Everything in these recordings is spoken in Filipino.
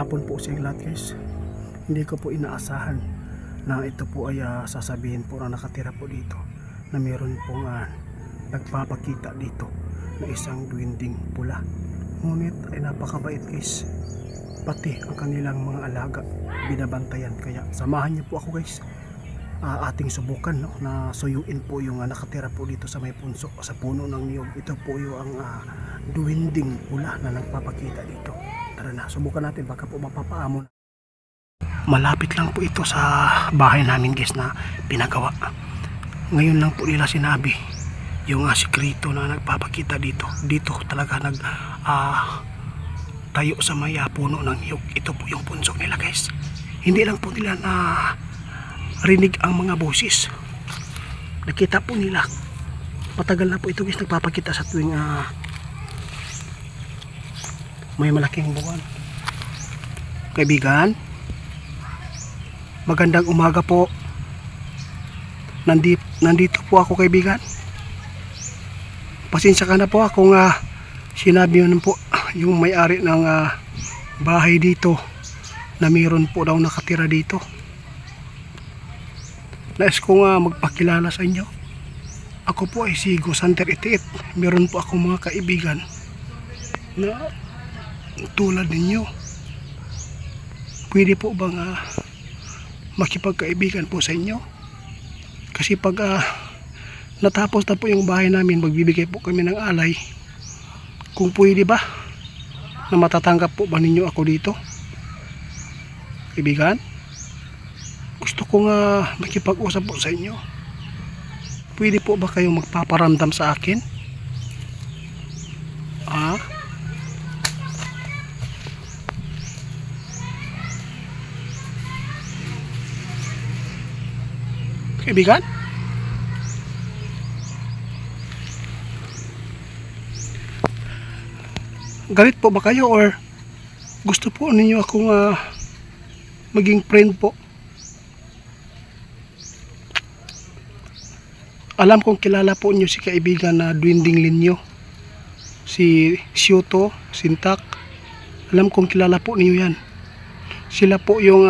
hapon po sa lahat guys. Hindi ko po inaasahan na ito po ay sasabihin po na nakatira po dito na meron pong nagpapakita dito na isang duwinding pula. Ngunit ay napakabait guys, pati ang kanilang mga alaga binabantayan. Kaya samahan niyo po ako guys, ating subukan na suyuin po yung nakatira po dito sa may punso, sa puno ng niyog. Ito po yung duwinding pula na nagpapakita dito. Tara na, subukan natin, baka po mapapaamon. Malapit lang po ito sa bahay namin guys na pinagawa. Ngayon lang po nila sinabi yung sikreto na nagpapakita dito. Dito talaga tayo sa may puno ng niyog. Ito po yung punso nila guys. Hindi lang po nila na rinig ang mga boses. Nakita po nila. Matagal na po ito guys nagpapakita sa tuwing may malaking buwan. Kaibigan, magandang umaga po. Nandito po ako kaibigan. Pasensya ka na po kung sinabi yun po yung may-ari ng bahay dito na mayroon po daw nakatira dito. Nais ko magpakilala sa inyo. Ako po ay si Ghost Hunter 88. Meron po akong mga kaibigan na tulad ninyo. Pwede po bang makipagkaibigan po sa inyo? Kasi pag natapos na po yung bahay namin, magbibigay po kami ng alay. Kung pwede ba na matatanggap po ba ninyo ako dito? Kaibigan, gusto ko makipag-usap po sa inyo. Pwede po ba kayong magpaparamdam sa akin? Kaibigan? Galit po ba kayo or gusto po ninyo akong maging friend po? Alam kong kilala po niyo si kaibigan na Duwinding Linyo, si Siyuto, Sintak. Alam kong kilala po niyo yan. Sila po yung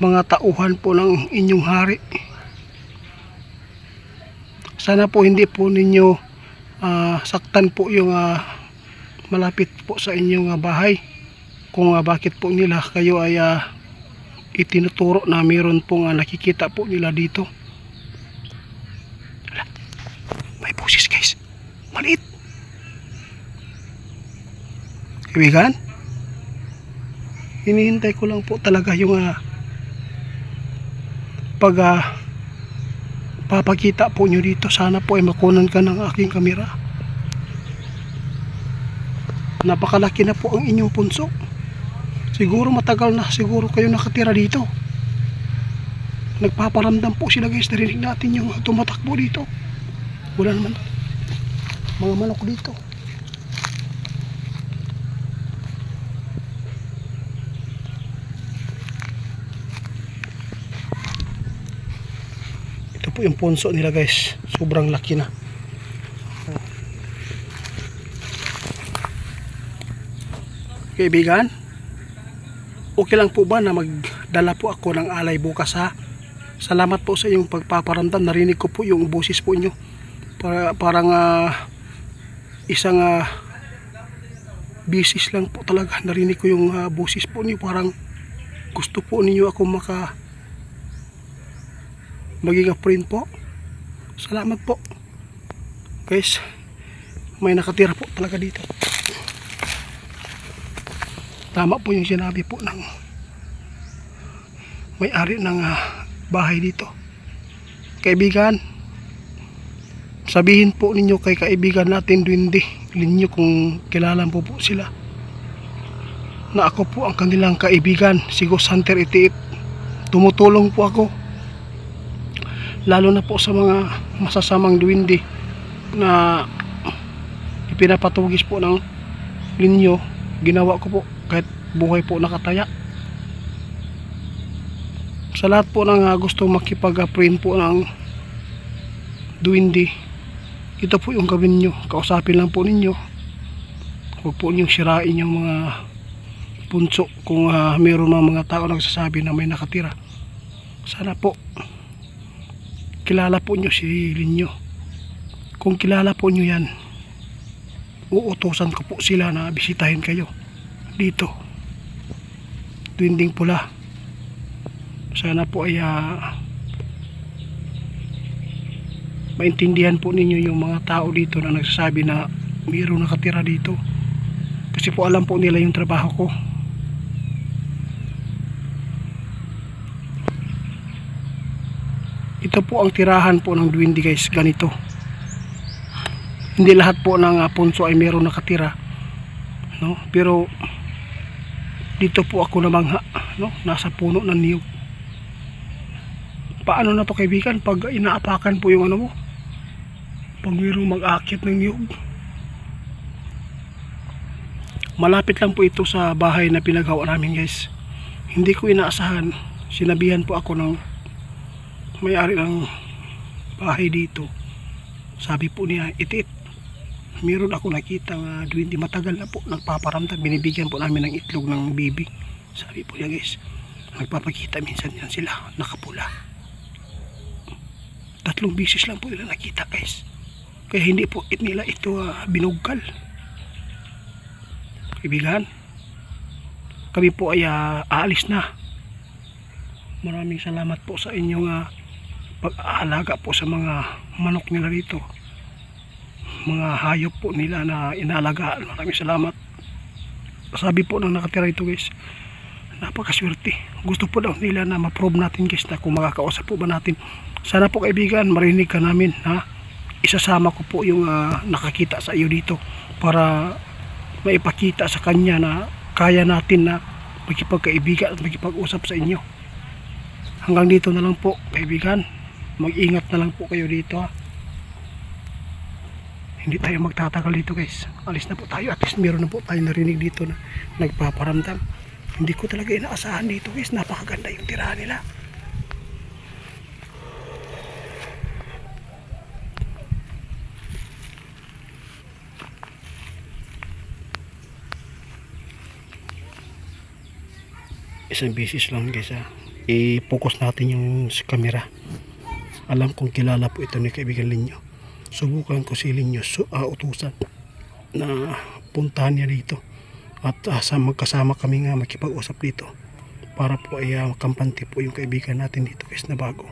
mga tauhan po ng inyong hari. Sana po hindi po ninyo saktan po yung malapit po sa inyong bahay. Kung bakit po nila kayo ay itinuturo na mayroon pong nakikita po nila dito. May boses guys, maliit. Kaibigan, hinihintay ko lang po talaga yung papakita po nyo dito. Sana po ay makunan ka ng aking kamera. Napakalaki na po ang inyong punso. Siguro matagal na siguro kayo nakatira dito. Nagpaparamdam po sila guys. Narinig natin yung tumatakbo dito. Wala naman mga manok dito. Ito po yung punso nila guys. Sobrang laki na. Kaibigan, okay lang po ba na magdala po ako ng alay bukas ha? Salamat po sa iyong pagpaparamdam. Narinig ko po yung boses po inyo. Parang isang bisis lang po talaga. Narinig ko yung boses po niyo. Parang gusto po ninyo ako maging friend po. Salamat po guys. May nakatira po talaga dito. Tama po yung sinabi po ng may-ari ng bahay dito. Kaibigan, sabihin po ninyo kay kaibigan natin Duwinding Linyo, kung kilala po sila, na ako po ang kanilang kaibigan, si Ghost Hunter 88. Tumutulong po ako lalo na po sa mga masasamang duwindi na ipinapatugis po ng Linyo. Ginawa ko po kahit buhay po nakataya. Sa lahat po ng gusto makipag-friend po ng duwindi, ito po yung gawin nyo. Kausapin lang po ninyo. Huwag po ninyong sirain yung mga punso kung mayroon mga tao nagsasabi na may nakatira. Sana po kilala po nyo si Linyo. Kung kilala po nyo yan, uutusan ko po sila na bisitahin kayo dito, Duwinding Pula. Sana po ay maintindihan po ninyo yung mga tao dito na nagsasabi na mayroong nakatira dito, kasi po alam po nila yung trabaho ko. Ito po ang tirahan po ng duwindi guys, ganito. Hindi lahat po ng punso ay mayroong nakatira, no? Pero dito po ako namangha, no? Nasa puno ng niyog. Paano na to kaibigan pag inaapakan po yung ano mo, pag mayroong mag-akit ng niyog? Malapit lang po ito sa bahay na pinagawa namin guys. Hindi ko inaasahan, sinabihan po ako ng may-ari ng bahay dito. Sabi po niya, Itit, meron ako nakitang duwindi, matagal na po nagpaparamdam, binibigyan po namin ng itlog ng bibi. Sabi po niya guys, nagpapakita minsan yan sila, nakapula. 3 bisis lang po nila nakita guys. Kaya hindi po nila ito binugkal. Kaibigan, kami po ay aalis na. Maraming salamat po sa inyong pag-aalaga po sa mga manok nila dito, mga hayop po nila na inaalagaan. Maraming salamat. Sabi po ng nakatira ito guys, napakaswerte. Gusto po daw nila na ma-probe natin guys na kung makakausap po ba natin. Sana po kaibigan, marinig ka namin, ha? Isasama ko po yung nakakita sa iyo dito para maipakita sa kanya na kaya natin na magkipagkaibigan at magkipag-usap sa inyo. Hanggang dito na lang po kaibigan. Mag-ingat na lang po kayo dito, ha? Hindi tayo magtatagal dito guys. Alis na po tayo. At least meron na po tayo narinig dito na nagpaparamdam. Hindi ko talaga inaasahan dito guys. Napakaganda yung tirahan nila. Isang bisis lang guys, ha? I-focus natin yung camera. Alam kong kilala po ito ni kaibigan Linyo. Subukan ko si Linyo utusan na puntahan niya dito. At magkasama kami nga makipag-usap dito para po ay kampante po yung kaibigan natin dito guys na bago.